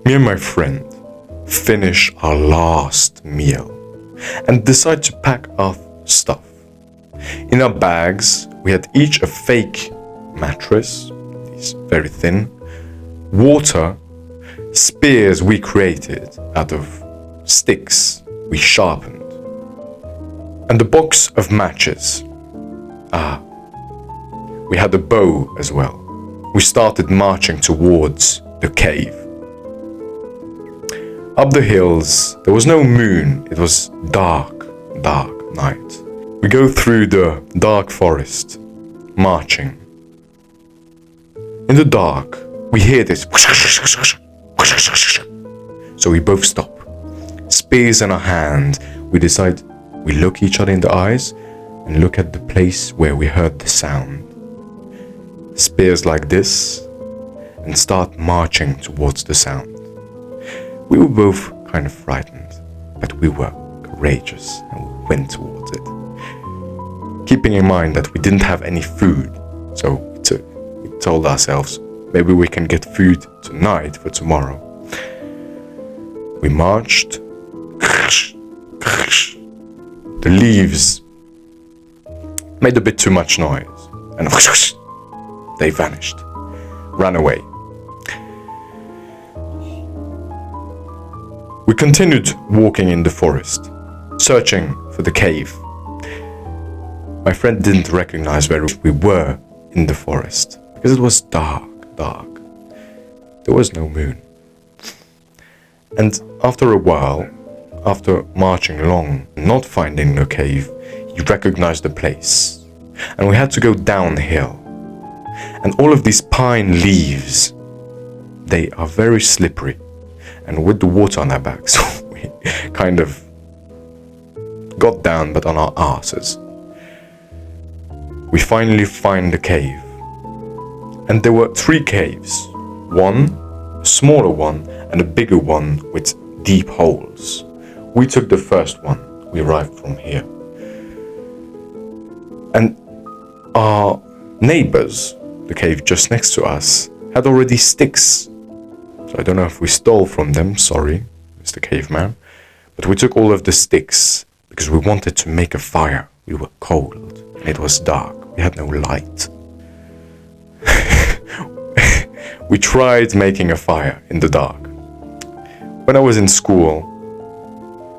Me and my friend finish our last meal and decide to pack our stuff. In our bags, we had each a fake mattress, these very thin, water, spears we created out of sticks we sharpened, and a box of matches. We had a bow as well. We started marching towards the cave. Up the hills, there was no moon. It was dark night. We go through the dark forest, marching. In the dark, we hear this. So we both stop. Spears in our hand, we look each other in the eyes and look at the place where we heard the sound. Spears like this, and start marching towards the sound. We were both kind of frightened, but we were courageous and we went towards it. Keeping in mind that we didn't have any food, so we told ourselves maybe we can get food tonight for tomorrow. We marched. The leaves made a bit too much noise, and they vanished, ran away. We continued walking in the forest, searching for the cave. My friend didn't recognize where we were in the forest because it was dark. There was no moon. And after a while, after marching along and not finding the cave, you recognized the place. And we had to go downhill. And all of these pine leaves, they are very slippery. And with the water on our backs, we kind of got down, but on our asses. We finally find the cave. And there were 3 caves. One, a smaller one, and a bigger one with deep holes. We took the first one. We arrived from here. And our neighbors, the cave just next to us, had already sticks. So I don't know if we stole from them, sorry, Mr. Caveman. But we took all of the sticks because we wanted to make a fire. We were cold. It was dark. We had no light. We tried making a fire in the dark. When I was in school,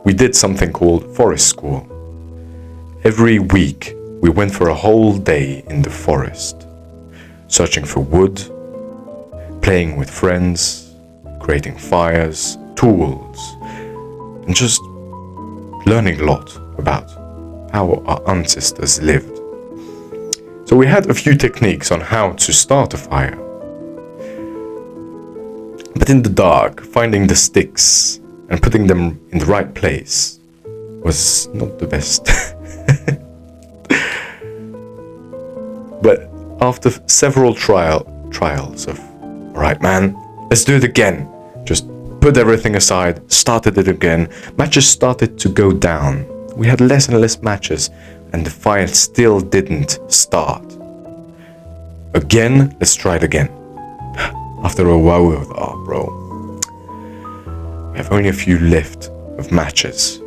we did something called forest school. Every week, we went for a whole day in the forest, searching for wood, playing with friends, creating fires, tools, and just learning a lot about how our ancestors lived. So we had a few techniques on how to start a fire. But in the dark, finding the sticks and putting them in the right place was not the best. But after several trials of, alright man, let's do it again. Just put everything aside, started it again. Matches started to go down. We had less and less matches, and the fire still didn't start. Again, let's try it again. After a while, we were, bro, we have only a few left of matches.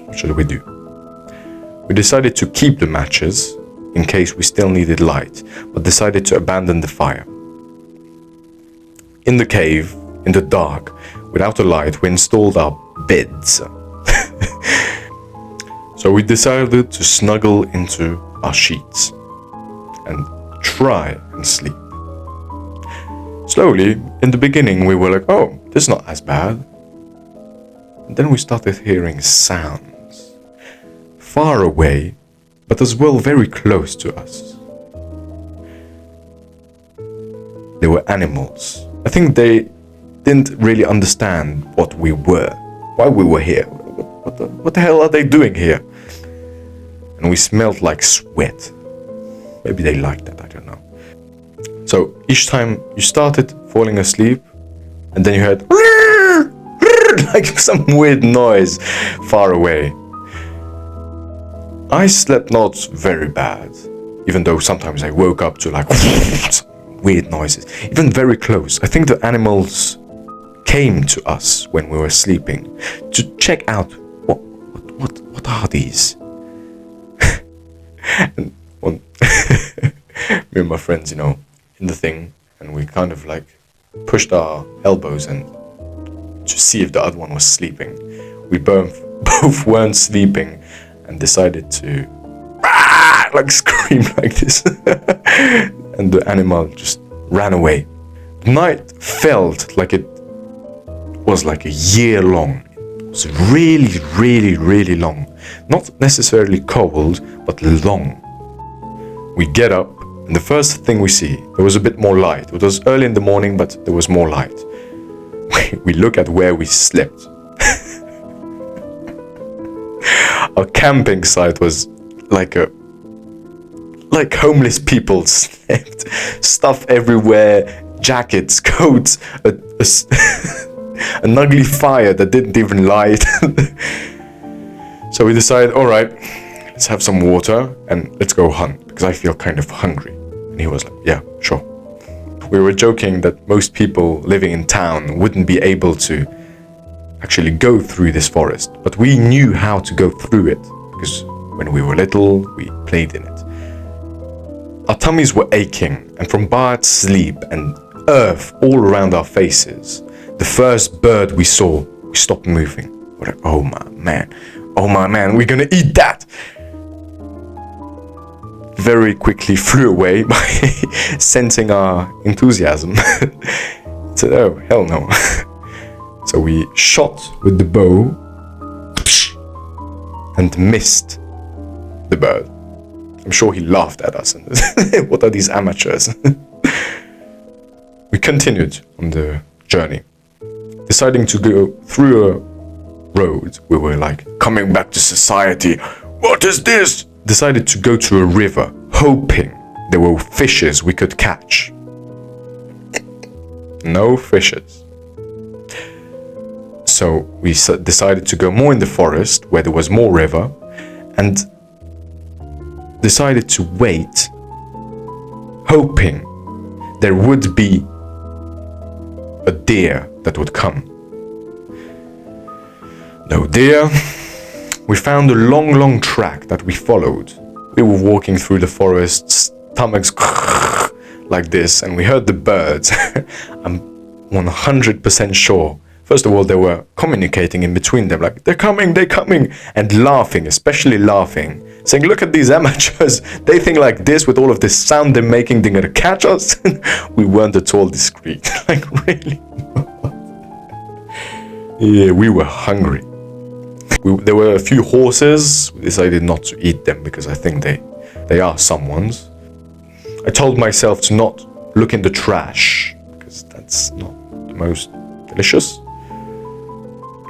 What should we do? We decided to keep the matches in case we still needed light, but decided to abandon the fire. In the cave, in the dark, without a light, we installed our beds. So we decided to snuggle into our sheets and try and sleep. Slowly, in the beginning, we were like, oh, this is not as bad. And then we started hearing sounds, far away, but as well very close to us. They were animals. I think they didn't really understand what we were, why we were here. What the hell are they doing here? And we smelled like sweat. Maybe they liked that, I don't know. So each time you started falling asleep, and then you heard like some weird noise far away. I slept not very bad, even though sometimes I woke up to like weird noises, even very close. I think the animals came to us when we were sleeping to check out what are these. And one, me and my friends, in the thing, and we kind of like pushed our elbows and to see if the other one was sleeping. We both weren't sleeping and decided to like scream like this. And the animal just ran away. The night felt like it was like a year long. It was really, really, really long. Not necessarily cold, but long. We get up, and the first thing we see, there was a bit more light. It was early in the morning, but there was more light. We look at where we slept. Our camping site was like homeless people slept. Stuff everywhere, jackets, coats, an ugly fire that didn't even light. So we decided, all right, let's have some water and let's go hunt, because I feel kind of hungry. And he was like, yeah, sure. We were joking that most people living in town wouldn't be able to actually go through this forest, but we knew how to go through it, because when we were little, we played in it. Our tummies were aching, and from bad sleep and earth all around our faces, the first bird we saw, we stopped moving. We're like, oh my man, we're gonna eat that! Very quickly flew away by sensing our enthusiasm. Said, oh, hell no. So we shot with the bow and missed the bird. I'm sure he laughed at us and what are these amateurs? We continued on the journey, deciding to go through a road. We were like, coming back to society. What is this? Decided to go to a river, hoping there were fishes we could catch. No fishes. So we decided to go more in the forest where there was more river, and decided to wait, hoping there would be a deer that would come. No deer. We found a long track that we followed. We were walking through the forest, stomachs like this, and we heard the birds. I'm 100% sure. First of all, they were communicating in between them, like, they're coming, and laughing, especially laughing, saying, look at these amateurs, they think like this, with all of this sound they're making, they're gonna catch us. We weren't at all discreet, like, really. Yeah, we were hungry. There were a few horses. We decided not to eat them because I think they are someone's. I told myself to not look in the trash because that's not the most delicious.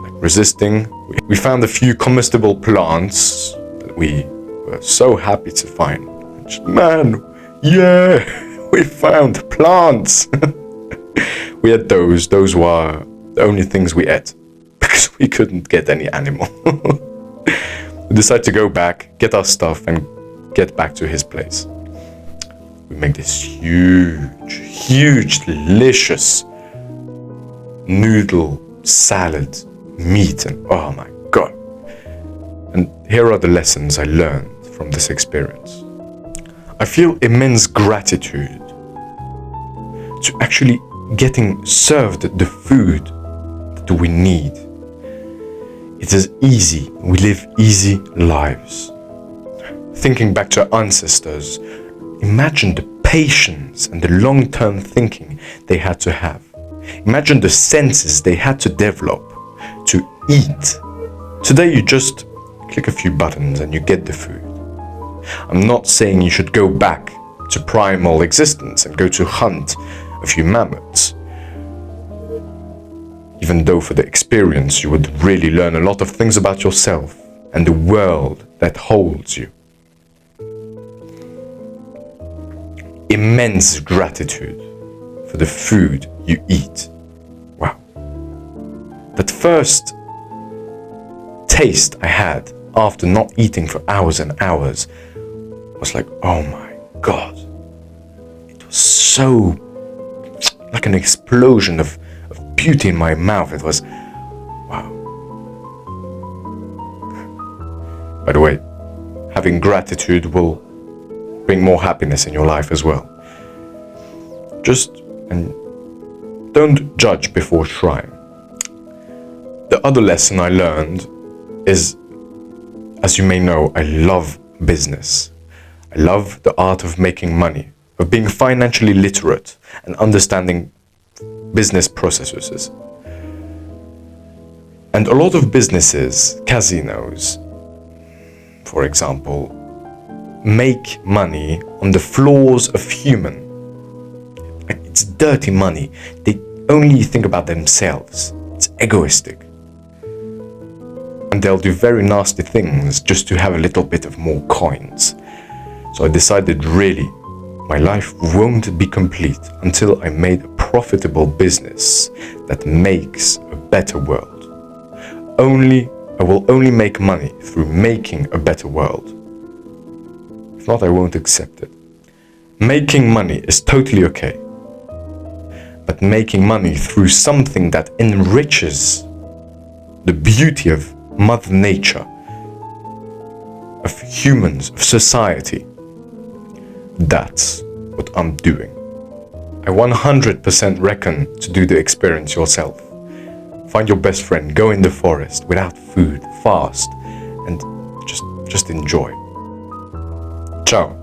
Like resisting. We found a few comestible plants that we were so happy to find. Man, yeah, we found plants. We had those. Those were the only things we ate. Because we couldn't get any animal. We decided to go back, get our stuff, and get back to his place. We make this huge, delicious noodle salad meat, and oh my god. And here are the lessons I learned from this experience. I feel immense gratitude to actually getting served the food that we need. It is easy. We live easy lives. Thinking back to our ancestors, imagine the patience and the long-term thinking they had to have. Imagine the senses they had to develop to eat. Today you just click a few buttons and you get the food. I'm not saying you should go back to primal existence and go to hunt a few mammoths. Even though for the experience you would really learn a lot of things about yourself and the world that holds you. Immense gratitude for the food you eat. Wow. That first taste I had after not eating for hours and hours was like, oh my god. It was so like an explosion of beauty in my mouth. It was, wow. By the way, having gratitude will bring more happiness in your life as well. And don't judge before trying. The other lesson I learned is, as you may know, I love business. I love the art of making money, of being financially literate and understanding business processes. And a lot of businesses, casinos, for example, make money on the flaws of human. It's dirty money. They only think about themselves. It's egoistic. And they'll do very nasty things just to have a little bit of more coins. So I decided, really, my life won't be complete until I made a profitable business that makes a better world. I will only make money through making a better world. If not, I won't accept it. Making money is totally okay. But making money through something that enriches the beauty of Mother Nature, of humans, of society, that's what I'm doing. I 100% reckon to do the experience yourself. Find your best friend, go in the forest without food, fast, and just enjoy. Ciao.